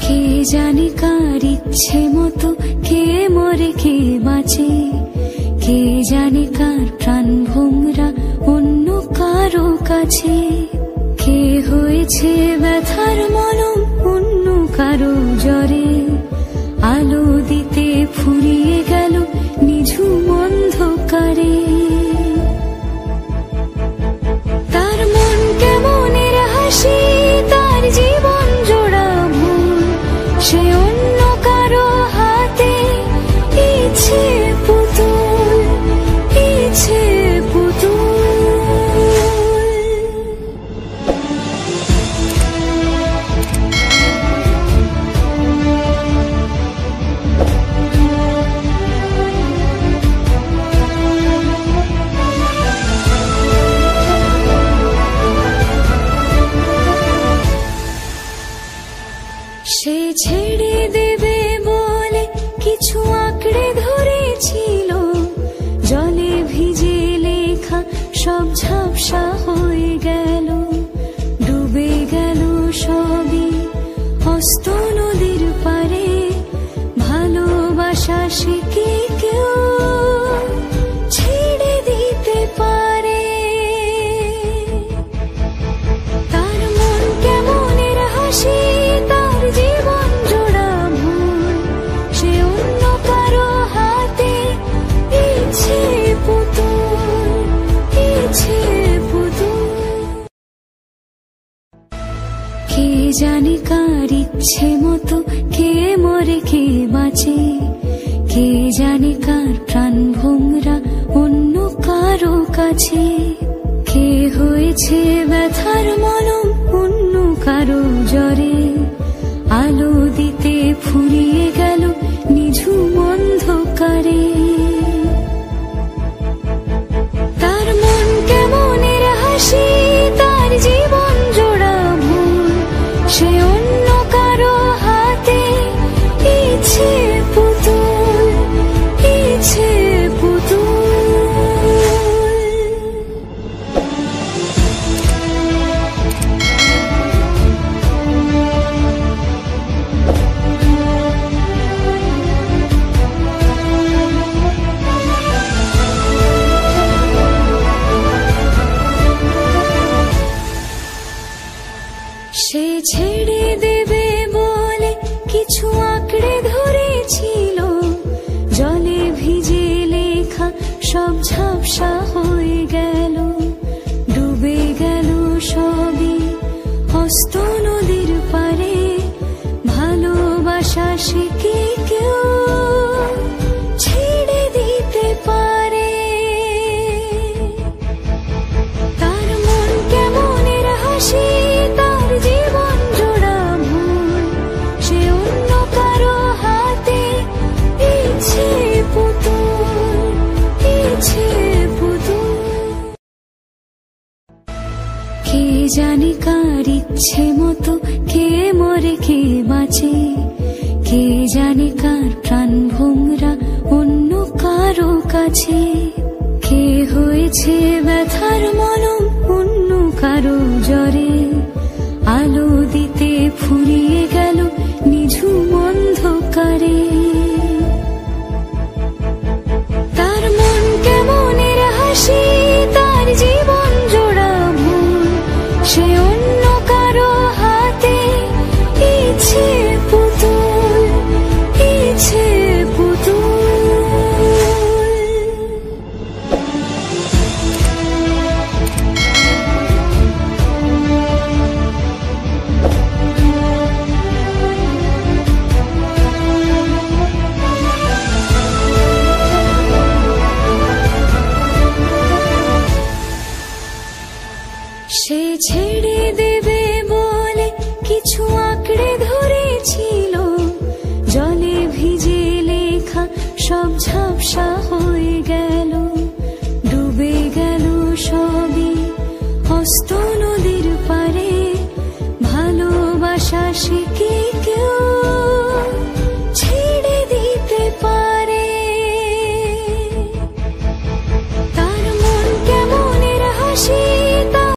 কে জানে কার ইচ্ছে মতো কে মরে কে বাঁচে, কে জানে কার প্রাণ ভোমরা অন্য কারো কাছে, কে হয়েছে ব্যথার মলম অন্য কারো জ্বরে, আলো দিতে ফুরিয়ে গেল নিঝুম অন্ধকারে। তার মন কেমনের হাসি, তার জীবন জোড়া ভুল, সে অন্য কারো হাতে ইচ্ছে পুতুল, ইচ্ছে পুতুল। সে ছেড়ে দেবে বলে কিছু আঁকড়ে ধরেছিল, জলে ভিজে লেখা সব ঝাপসা হয়ে গেল, ডুবে গেল সবই অস্ত নদীর পারে। ভালোবাসা সে কি কেউ ছেড়ে দিতে পারে? তার মন কেমনের হাসি, তার জীবন জোড়া ভুল, সে অন্য কারো হাতে ইচ্ছে পুতুল, ইচ্ছে পুতুল। কে জানে কার ইচ্ছে মতো কে মরে কে বাঁচে, কে জানে কার প্রাণ ভোমরা অন্য কারো কাছে, কে হয়েছে ব্যথার মলম অন্য কারো জ্বরে, আলো দিতে ফুরিয়ে গেল নিঝুম অন্ধকারে। তার মন কেমনের হাসি, তার জীবন জোড়া ভুল, সে অন্য কারো হাতে ইচ্ছে পুতুল, ইচ্ছে পুতুল। সে ছেড়ে দেবে বলে কিছু আঁকড়ে ধরেছিল, জলে ভিজে লেখা সব ঝাপসা হয়ে গেল, ডুবে গেল সবই অস্ত নদীর পারে। ভালোবাসা সে কি কেউ ছেড়ে দিতে পারে? তার মন কেমনের হাসি, তার জীবন জোড়া ভুল, সে অন্য কারো হাতে ইচ্ছে পুতুল, ইচ্ছে পুতুল। কে জানে কার ইচ্ছে মতো কে মরে কে বাঁচে, কে জানে কার প্রাণ ভোমরা অন্য কারো কাছে, কে হয়েছে ব্যথার মলম অন্য কারো জ্বরে, আলো দিতে ফুরিয়ে গেল নিঝুম অন্ধকারে।